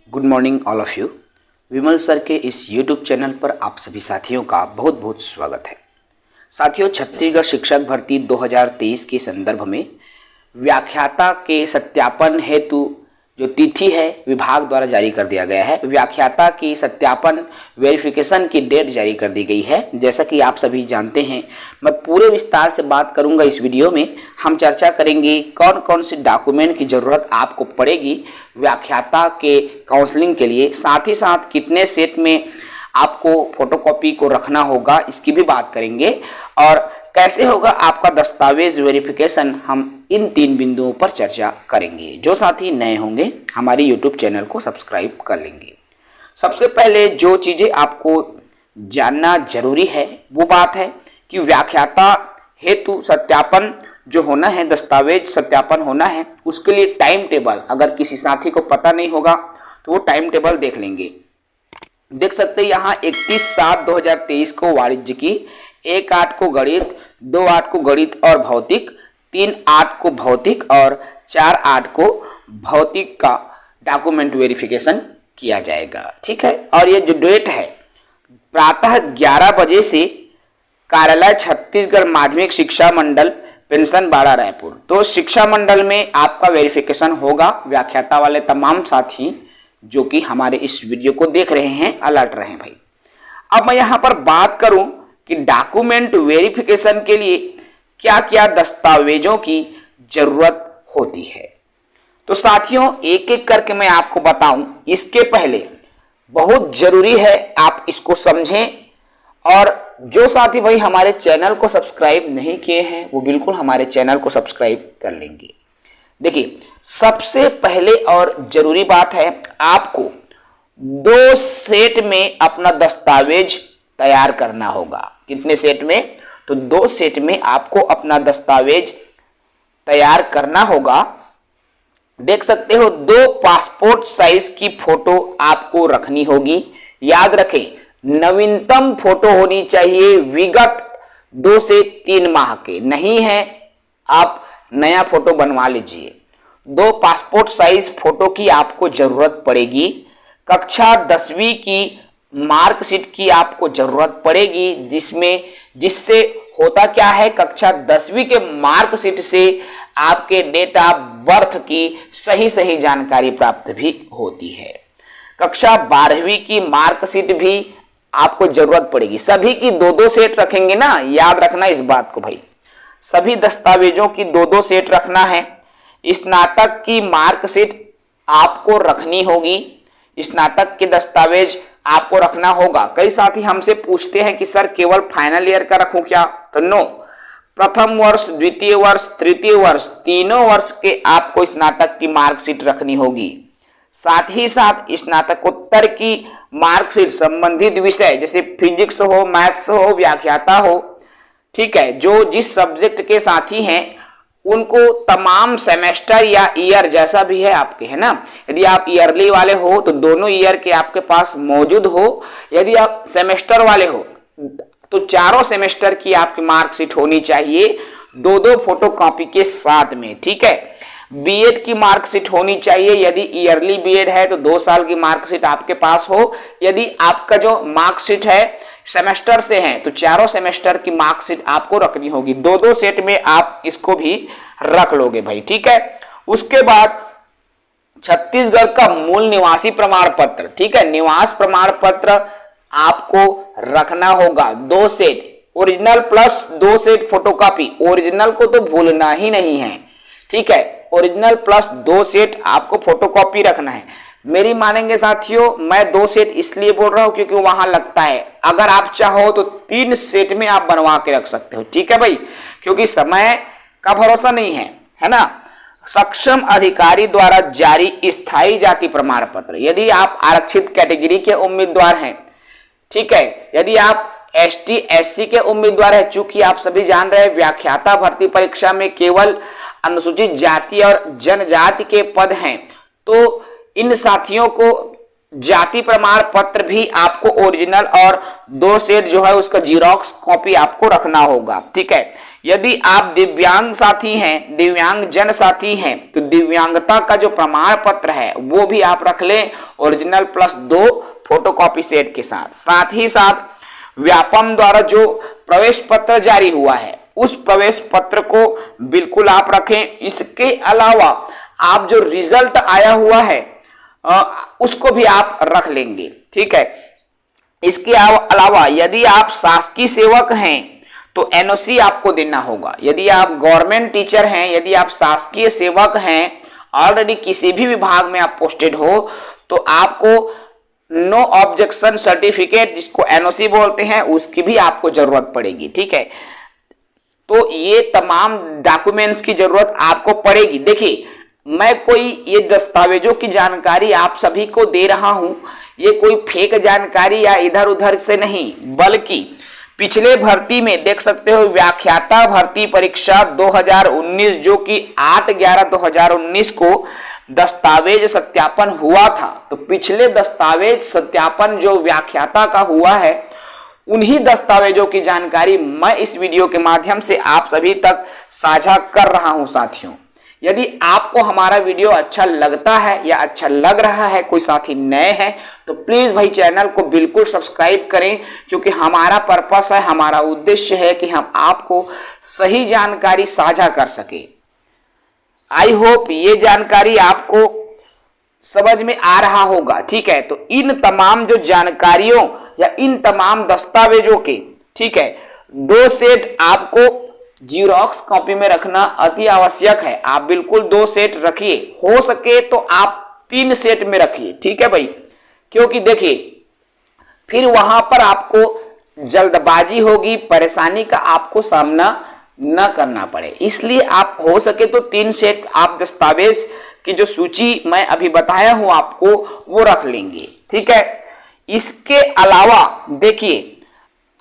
Good morning all of you. Vimal sir के इस YouTube channel पर आप सभी साथियों का बहुत बहुत स्वागत है। साथियों, छत्तीसगढ़ शिक्षक भर्ती 2023 के संदर्भ में व्याख्याता के सत्यापन हेतु जो तिथि है विभाग द्वारा जारी कर दिया गया है। व्याख्याता की सत्यापन वेरिफिकेशन की डेट जारी कर दी गई है। जैसा कि आप सभी जानते हैं, मैं पूरे विस्तार से बात करूंगा। इस वीडियो में हम चर्चा करेंगे कौन कौन से डॉक्यूमेंट की ज़रूरत आपको पड़ेगी व्याख्याता के काउंसलिंग के लिए, साथ ही साथ कितने सेट में आपको फोटोकॉपी को रखना होगा, इसकी भी बात करेंगे, और कैसे होगा आपका दस्तावेज वेरिफिकेशन। हम इन 3 बिंदुओं पर चर्चा करेंगे। जो साथी नए होंगे हमारे यूट्यूब चैनल को सब्सक्राइब कर लेंगे। सबसे पहले जो चीज़ें आपको जानना जरूरी है वो बात है कि व्याख्याता हेतु सत्यापन जो होना है, दस्तावेज सत्यापन होना है, उसके लिए टाइम टेबल, अगर किसी साथी को पता नहीं होगा तो वो टाइम टेबल देख लेंगे। देख सकते हैं यहाँ 31/7/2023 को वाणिज्य की, 1/8 को गणित, 2/8 को गणित और भौतिक, 3/8 को भौतिक और 4/8 को भौतिक का डॉक्यूमेंट वेरिफिकेशन किया जाएगा। ठीक है, और ये जो डेट है प्रातः 11 बजे से कार्यालय छत्तीसगढ़ माध्यमिक शिक्षा मंडल पेंशन बाड़ा रायपुर। तो शिक्षा मंडल में आपका वेरिफिकेशन होगा। व्याख्याता वाले तमाम साथी जो कि हमारे इस वीडियो को देख रहे हैं अलर्ट रहे भाई। अब मैं यहां पर बात करूं कि डॉक्यूमेंट वेरिफिकेशन के लिए क्या क्या दस्तावेजों की जरूरत होती है। तो साथियों, एक एक करके मैं आपको बताऊं। इसके पहले बहुत जरूरी है आप इसको समझें, और जो साथी भाई हमारे चैनल को सब्सक्राइब नहीं किए हैं वो बिल्कुल हमारे चैनल को सब्सक्राइब कर लेंगे। देखिए, सबसे पहले और जरूरी बात है, आपको 2 सेट में अपना दस्तावेज तैयार करना होगा। कितने सेट में? तो 2 सेट में आपको अपना दस्तावेज तैयार करना होगा। देख सकते हो 2 पासपोर्ट साइज की फोटो आपको रखनी होगी। याद रखें, नवीनतम फोटो होनी चाहिए विगत 2 से 3 माह के। नहीं है आप नया फोटो बनवा लीजिए। 2 पासपोर्ट साइज फोटो की आपको जरूरत पड़ेगी। कक्षा 10वीं की मार्कशीट की आपको जरूरत पड़ेगी, जिससे होता क्या है, कक्षा 10वीं के मार्कशीट से आपके डेट ऑफ बर्थ की सही जानकारी प्राप्त भी होती है। कक्षा 12वीं की मार्कशीट भी आपको जरूरत पड़ेगी। सभी की 2-2 सेट रखेंगे ना, याद रखना इस बात को भाई। सभी दस्तावेजों की 2-2 सेट रखना है। स्नातक की मार्कशीट आपको रखनी होगी। स्नातक के दस्तावेज आपको रखना होगा। कई साथी हमसे पूछते हैं कि सर केवल फाइनल ईयर का रखूं क्या? तो नो, प्रथम वर्ष, द्वितीय वर्ष, तृतीय वर्ष, तीनों वर्ष के आपको स्नातक की मार्कशीट रखनी होगी। साथ ही साथ स्नातकोत्तर की मार्कशीट संबंधित विषय जैसे फिजिक्स हो, मैथ्स हो, व्याख्याता हो, ठीक है, जो जिस सब्जेक्ट के साथी हैं उनको तमाम सेमेस्टर या ईयर जैसा भी है आपके, है ना। यदि आप ईयरली वाले हो तो दोनों ईयर के आपके पास मौजूद हो। यदि आप सेमेस्टर वाले हो तो चारों सेमेस्टर की आपकी मार्कशीट होनी चाहिए 2-2 फोटो कॉपी के साथ में। ठीक है, बीएड की मार्कशीट होनी चाहिए। यदि ईयरली बीएड है तो 2 साल की मार्कशीट आपके पास हो। यदि आपका जो मार्कशीट है सेमेस्टर से है तो चारों सेमेस्टर की मार्कशीट आपको रखनी होगी। 2-2 सेट में आप इसको भी रख लोगे भाई। ठीक है, उसके बाद छत्तीसगढ़ का मूल निवासी प्रमाण पत्र, ठीक है, निवास प्रमाण पत्र आपको रखना होगा। 2 set original plus 2 set photocopy. Original को तो भूलना ही नहीं है। ठीक है, ओरिजिनल प्लस 2 सेट आपको फोटोकॉपी रखना है। मेरी मानेंगे साथियों, मैं 2 सेट इसलिए बोल रहा हूं क्योंकि वहां लगता है। अगर आप चाहो तो 3 सेट में आप बनवा के रख सकते हो। ठीक है भाई, क्योंकि समय का भरोसा नहीं है ना। सक्षम अधिकारी द्वारा जारी स्थायी जाति प्रमाण पत्र, यदि आप आरक्षित कैटेगरी के उम्मीदवार हैं, ठीक है, यदि आप एसटी एससी के उम्मीदवार हैं, चूंकि आप सभी जान रहे हैं व्याख्याता भर्ती परीक्षा में केवल अनुसूचित जाति और जनजाति के पद हैं, तो इन साथियों को जाति प्रमाण पत्र भी आपको ओरिजिनल और 2 सेट जो है उसका जीरोक्स कॉपी आपको रखना होगा। ठीक है, यदि आप दिव्यांग साथी हैं, दिव्यांग जन साथी हैं, तो दिव्यांगता का जो प्रमाण पत्र है वो भी आप रख लें ओरिजिनल प्लस 2 फोटोकॉपी सेट के साथ। साथ ही साथ व्यापम द्वारा जो प्रवेश पत्र जारी हुआ है उस प्रवेश पत्र को बिल्कुल आप रखें। इसके अलावा आप जो रिजल्ट आया हुआ है उसको भी आप रख लेंगे, ठीक है। इसके अलावा यदि आप शासकीय सेवक हैं तो एनओसी आपको देना होगा। यदि आप गवर्नमेंट टीचर हैं, यदि आप शासकीय सेवक हैं, ऑलरेडी किसी भी विभाग में आप पोस्टेड हो, तो आपको नो ऑब्जेक्शन सर्टिफिकेट, जिसको एनओसी बोलते हैं, उसकी भी आपको जरूरत पड़ेगी, ठीक है। तो ये तमाम डॉक्यूमेंट्स की जरूरत आपको पड़ेगी। देखिए, मैं कोई ये दस्तावेजों की जानकारी आप सभी को दे रहा हूं, ये कोई फेक जानकारी या इधर उधर से नहीं, बल्कि पिछले भर्ती में देख सकते हो व्याख्याता भर्ती परीक्षा 2019 जो कि 8/11/2019 को दस्तावेज सत्यापन हुआ था, तो पिछले दस्तावेज सत्यापन जो व्याख्याता का हुआ है उन्हीं दस्तावेजों की जानकारी मैं इस वीडियो के माध्यम से आप सभी तक साझा कर रहा हूं। साथियों, यदि आपको हमारा वीडियो अच्छा लगता है या अच्छा लग रहा है, कोई साथी नए हैं, तो प्लीज भाई चैनल को बिल्कुल सब्सक्राइब करें, क्योंकि हमारा पर्पस है, हमारा उद्देश्य है कि हम आपको सही जानकारी साझा कर सके। आई होप ये जानकारी आपको समझ में आ रहा होगा, ठीक है। तो इन तमाम जो जानकारियों या इन तमाम दस्तावेजों के, ठीक है, 2 सेट आपको जीरोक्स कॉपी में रखना अति आवश्यक है। आप बिल्कुल 2 सेट रखिए, हो सके तो आप 3 सेट में रखिए, ठीक है भाई, क्योंकि देखिए फिर वहां पर आपको जल्दबाजी होगी, परेशानी का आपको सामना न करना पड़े। इसलिए आप हो सके तो 3 सेट आप दस्तावेज की जो सूची मैं अभी बताया हूं आपको वो रख लेंगे, ठीक है। इसके अलावा देखिए,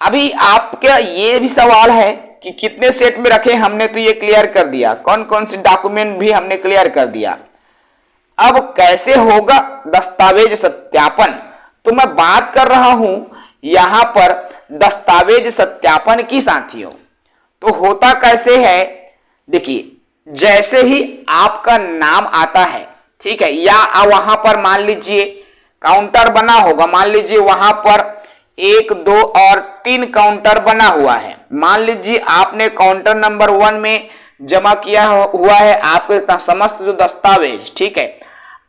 अभी आपका ये भी सवाल है कि कितने सेट में रखें, हमने तो ये क्लियर कर दिया, कौन कौन से डॉक्यूमेंट भी हमने क्लियर कर दिया। अब कैसे होगा दस्तावेज सत्यापन, तो मैं बात कर रहा हूं यहां पर दस्तावेज सत्यापन की साथियों। तो होता कैसे है, देखिए, जैसे ही आपका नाम आता है, ठीक है, या वहां पर मान लीजिए काउंटर बना होगा, मान लीजिए वहां पर 1, 2 और 3 काउंटर बना हुआ है। मान लीजिए आपने काउंटर नंबर 1 में जमा किया हुआ है आपके समस्त जो दस्तावेज, ठीक है।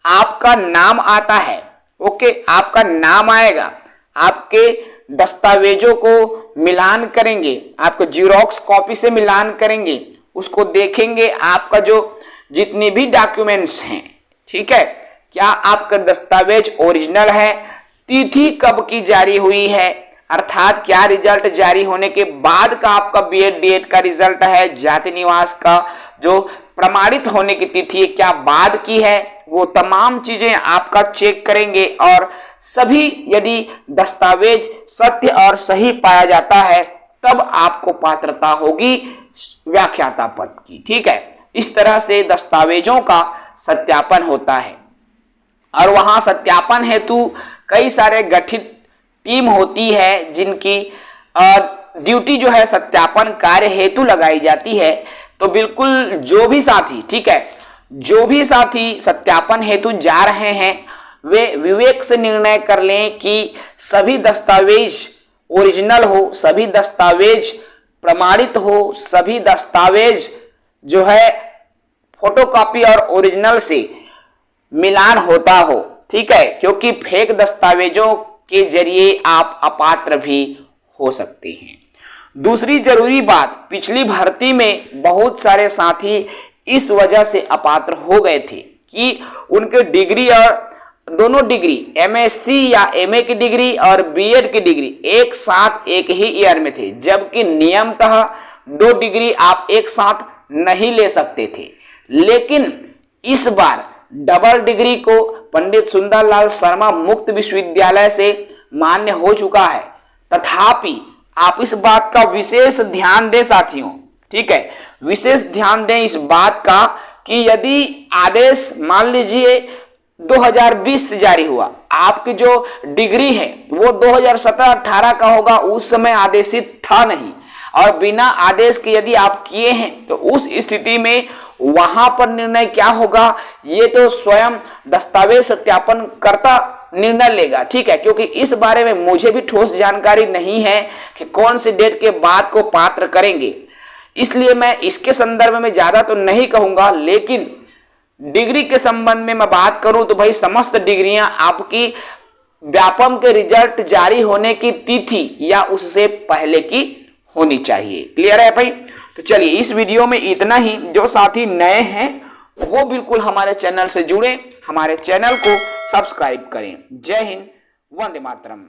आपका नाम आता है, ओके, आपका नाम आएगा, आपके दस्तावेजों को मिलान करेंगे, आपको जीरोक्स कॉपी से मिलान करेंगे, उसको देखेंगे आपका जो जितनी भी डॉक्यूमेंट्स हैं, ठीक है, क्या आपका दस्तावेज ओरिजिनल है, तिथि कब की जारी हुई है, अर्थात क्या रिजल्ट जारी होने के बाद का आपका बीएड डीएड का रिजल्ट है, जाति निवास का जो प्रमाणित होने की तिथि क्या बाद की है, वो तमाम चीजें आपका चेक करेंगे। और सभी यदि दस्तावेज सत्य और सही पाया जाता है तब आपको पात्रता होगी व्याख्याता पद की, ठीक है। इस तरह से दस्तावेजों का सत्यापन होता है और वहां सत्यापन हेतु कई सारे गठित टीम होती है जिनकी ड्यूटी जो है सत्यापन कार्य हेतु लगाई जाती है। तो बिल्कुल जो भी साथी, ठीक है, जो भी साथी सत्यापन हेतु जा रहे हैं वे विवेक से निर्णय कर लें कि सभी दस्तावेज ओरिजिनल हो, सभी दस्तावेज प्रमाणित हो, सभी दस्तावेज जो है फोटोकॉपी और ओरिजिनल से मिलान होता हो, ठीक है, क्योंकि फेक दस्तावेजों के जरिए आप अपात्र भी हो सकते हैं। दूसरी जरूरी बात, पिछली भर्ती में बहुत सारे साथी इस वजह से अपात्र हो गए थे कि उनके डिग्री और दोनों डिग्री एमएससी या एमए की डिग्री और बीएड की डिग्री एक साथ एक ही ईयर में थे, जबकि नियमतः 2 डिग्री आप एक साथ नहीं ले सकते थे। लेकिन इस बार डबल डिग्री को पंडित सुंदरलाल शर्मा मुक्त विश्वविद्यालय से मान्य हो चुका है। तथापि आप इस बात का विशेष ध्यान दें साथियों, ठीक है, विशेष ध्यान दें इस बात का कि यदि आदेश मान लीजिए 2020 से जारी हुआ, आपकी जो डिग्री है वो 2017-18 का होगा, उस समय आदेशित था नहीं। और बिना आदेश के यदि आप किए हैं तो उस स्थिति में वहां पर निर्णय क्या होगा ये तो स्वयं दस्तावेज सत्यापन करता निर्णय लेगा, ठीक है। क्योंकि इस बारे में मुझे भी ठोस जानकारी नहीं है कि कौन सी डेट के बाद को पात्र करेंगे, इसलिए मैं इसके संदर्भ में ज्यादा तो नहीं कहूंगा। लेकिन डिग्री के संबंध में मैं बात करूं तो भाई समस्त डिग्रियां आपकी व्यापम के रिजल्ट जारी होने की तिथि या उससे पहले की होनी चाहिए। क्लियर है भाई? तो चलिए इस वीडियो में इतना ही। जो साथी नए हैं वो बिल्कुल हमारे चैनल से जुड़े, हमारे चैनल को सब्सक्राइब करें। जय हिंद, वंदे मातरम।